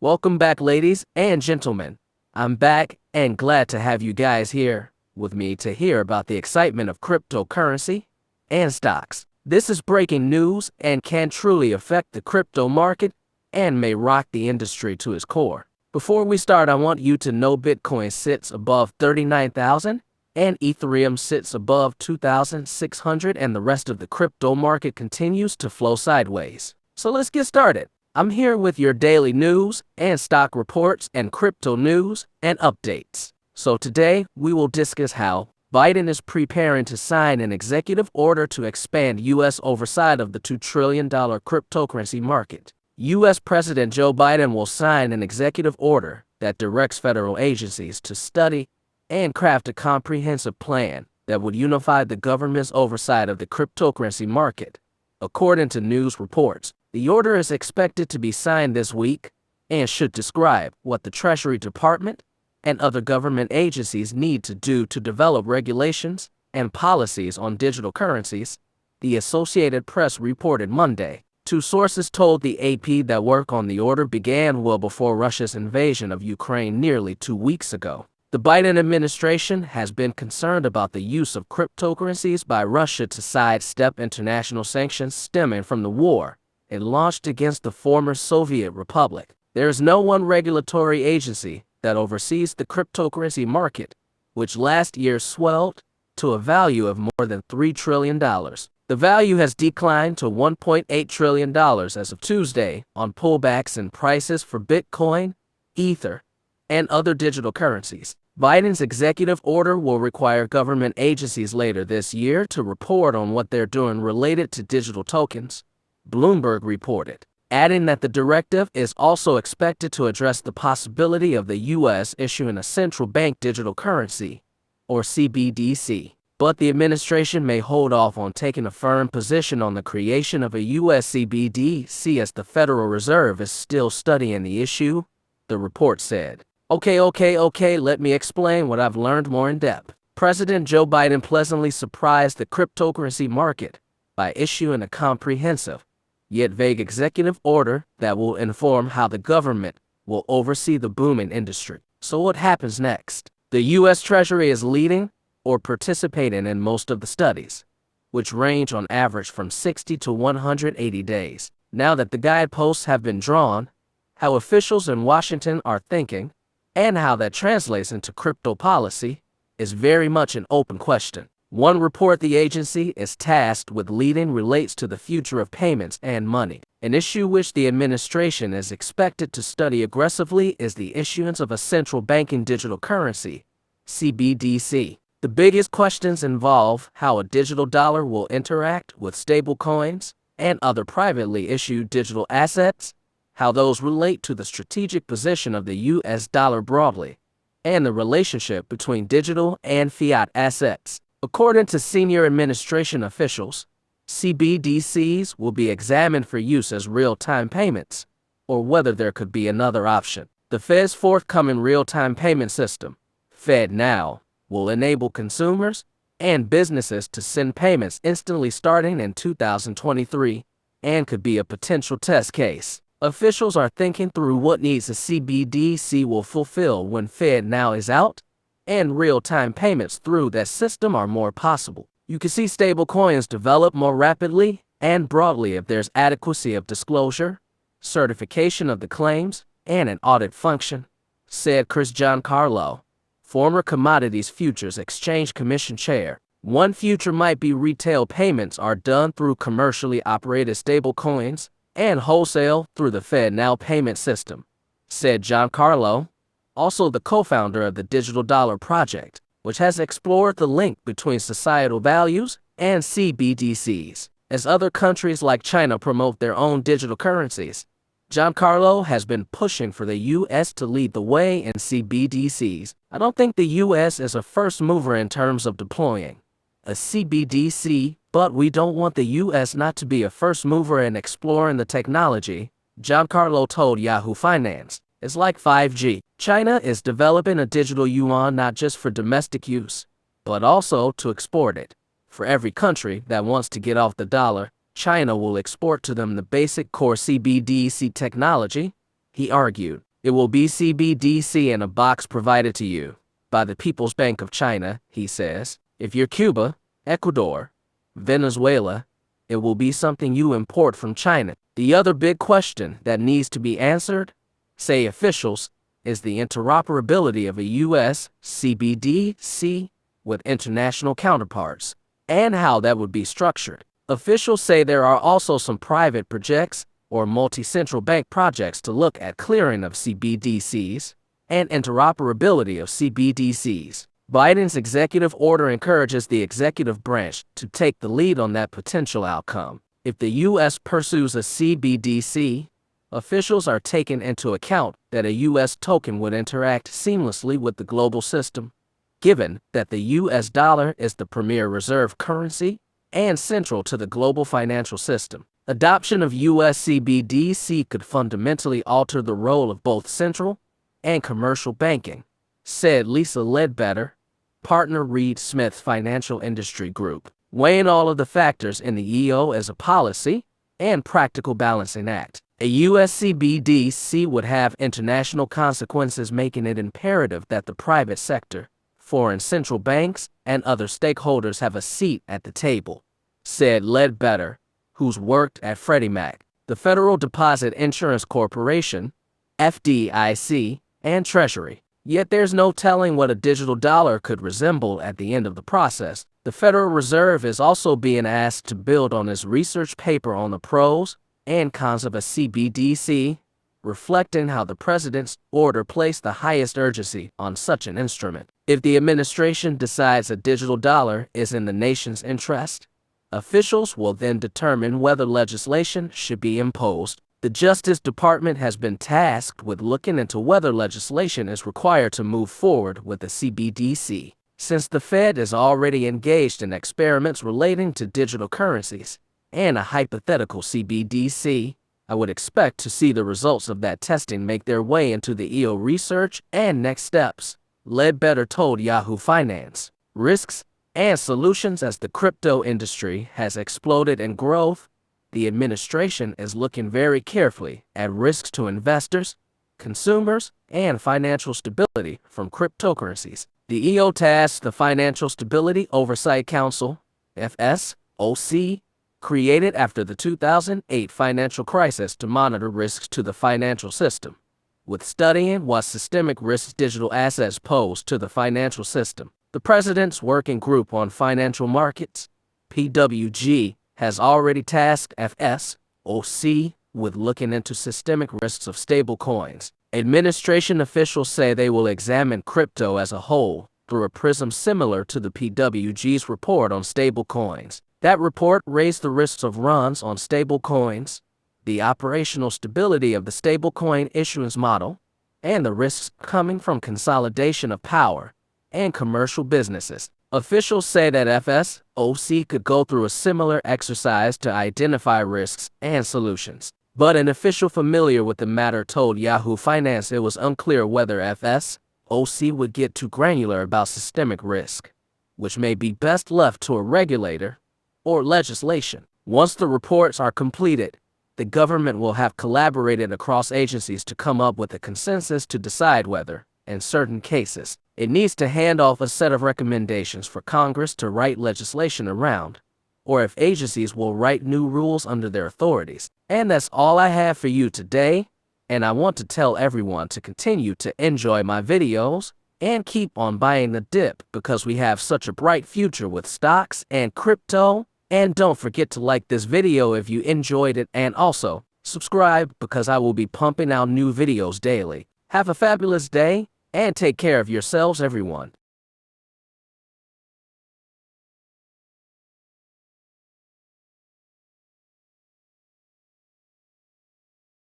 Welcome back, ladies and gentlemen. I'm back and glad to have you guys here with me to hear about the excitement of cryptocurrency and stocks. This is breaking news and can truly affect the crypto market and may rock the industry to its core. Before we start, I want you to know Bitcoin sits above 39,000 and Ethereum sits above 2,600 and the rest of the crypto market continues to flow sideways. So let's get started. I'm here with your daily news and stock reports and crypto news and updates. So today we will discuss how Biden is preparing to sign an executive order to expand U.S. oversight of the $2 trillion cryptocurrency market. U.S. President Joe Biden will sign an executive order that directs federal agencies to study and craft a comprehensive plan that would unify the government's oversight of the cryptocurrency market. According to news reports, the order is expected to be signed this week and should describe what the Treasury Department and other government agencies need to do to develop regulations and policies on digital currencies, the Associated Press reported Monday. Two sources told the AP that work on the order began well before Russia's invasion of Ukraine nearly 2 weeks ago. The Biden administration has been concerned about the use of cryptocurrencies by Russia to sidestep international sanctions stemming from the war it launched against the former Soviet Republic. There is no one regulatory agency that oversees the cryptocurrency market, which last year swelled to a value of more than $3 trillion. The value has declined to $1.8 trillion as of Tuesday on pullbacks in prices for Bitcoin, Ether, and other digital currencies. Biden's executive order will require government agencies later this year to report on what they're doing related to digital tokens, Bloomberg reported, adding that the directive is also expected to address the possibility of the U.S. issuing a central bank digital currency, or CBDC. But the administration may hold off on taking a firm position on the creation of a U.S. CBDC as the Federal Reserve is still studying the issue, the report said. Okay, let me explain what I've learned more in depth. President Joe Biden pleasantly surprised the cryptocurrency market by issuing a comprehensive, yet vague executive order that will inform how the government will oversee the booming industry. So what happens next? The U.S. Treasury is leading or participating in most of the studies, which range on average from 60 to 180 days. Now that the guideposts have been drawn, how officials in Washington are thinking, and how that translates into crypto policy is very much an open question. One report the agency is tasked with leading relates to the future of payments and money. An issue which the administration is expected to study aggressively is the issuance of a central banking digital currency, CBDC. The biggest questions involve how a digital dollar will interact with stablecoins and other privately issued digital assets, how those relate to the strategic position of the U.S. dollar broadly, and the relationship between digital and fiat assets. According to senior administration officials, CBDCs will be examined for use as real-time payments, or whether there could be another option. The Fed's forthcoming real-time payment system, FedNow, will enable consumers and businesses to send payments instantly starting in 2023 and could be a potential test case. Officials are thinking through what needs a CBDC will fulfill when FedNow is out, and real-time payments through that system are more possible. You can see stablecoins develop more rapidly and broadly if there's adequacy of disclosure, certification of the claims, and an audit function, said Chris Giancarlo, former Commodities Futures Exchange Commission chair. One future might be retail payments are done through commercially operated stablecoins and wholesale through the FedNow payment system, said Giancarlo, also the co-founder of the Digital Dollar Project, which has explored the link between societal values and CBDCs. As other countries like China promote their own digital currencies, Giancarlo has been pushing for the U.S. to lead the way in CBDCs. I don't think the U.S. is a first mover in terms of deploying a CBDC, but we don't want the U.S. not to be a first mover in exploring the technology, Giancarlo told Yahoo Finance. It's like 5G. China is developing a digital yuan not just for domestic use, but also to export it. For every country that wants to get off the dollar, China will export to them the basic core CBDC technology, he argued. It will be CBDC in a box provided to you by the People's Bank of China, he says. If you're Cuba, Ecuador, Venezuela, it will be something you import from China. The other big question that needs to be answered, say officials, is the interoperability of a U.S. CBDC with international counterparts, and how that would be structured. Officials say there are also some private projects or multi-central bank projects to look at clearing of CBDCs and interoperability of CBDCs. Biden's executive order encourages the executive branch to take the lead on that potential outcome. If the U.S. pursues a CBDC, officials are taking into account that a U.S. token would interact seamlessly with the global system, given that the U.S. dollar is the premier reserve currency and central to the global financial system. Adoption of U.S. CBDC could fundamentally alter the role of both central and commercial banking, said Lisa Ledbetter, partner Reed Smith's Financial Industry Group, weighing all of the factors in the EO as a policy and practical balancing act. A U.S. CBDC would have international consequences, making it imperative that the private sector, foreign central banks, and other stakeholders have a seat at the table, said Ledbetter, who's worked at Freddie Mac, the Federal Deposit Insurance Corporation, FDIC, and Treasury. Yet there's no telling what a digital dollar could resemble at the end of the process. The Federal Reserve is also being asked to build on its research paper on the pros and cons of a CBDC, reflecting how the president's order placed the highest urgency on such an instrument. If the administration decides a digital dollar is in the nation's interest, officials will then determine whether legislation should be imposed. The Justice Department has been tasked with looking into whether legislation is required to move forward with the CBDC. Since the Fed is already engaged in experiments relating to digital currencies and a hypothetical CBDC, I would expect to see the results of that testing make their way into the EO research and next steps, Ledbetter told Yahoo Finance. Risks and solutions. As the crypto industry has exploded in growth, the administration is looking very carefully at risks to investors, consumers, and financial stability from cryptocurrencies. The EO tasked the Financial Stability Oversight Council, FSOC, created after the 2008 financial crisis to monitor risks to the financial system, with studying what systemic risks digital assets pose to the financial system. The President's Working Group on Financial Markets, PWG, has already tasked FSOC with looking into systemic risks of stablecoins. Administration officials say they will examine crypto as a whole through a prism similar to the PWG's report on stablecoins. That report raised the risks of runs on stablecoins, the operational stability of the stablecoin issuance model, and the risks coming from consolidation of power and commercial businesses. Officials say that FSOC could go through a similar exercise to identify risks and solutions. But an official familiar with the matter told Yahoo Finance it was unclear whether FSOC would get too granular about systemic risk, which may be best left to a regulator or legislation. Once the reports are completed, the government will have collaborated across agencies to come up with a consensus to decide whether, in certain cases, it needs to hand off a set of recommendations for Congress to write legislation around, or if agencies will write new rules under their authorities. And that's all I have for you today, and I want to tell everyone to continue to enjoy my videos and keep on buying the dip because we have such a bright future with stocks and crypto. And don't forget to like this video if you enjoyed it, and also subscribe because I will be pumping out new videos daily. Have a fabulous day and take care of yourselves, everyone.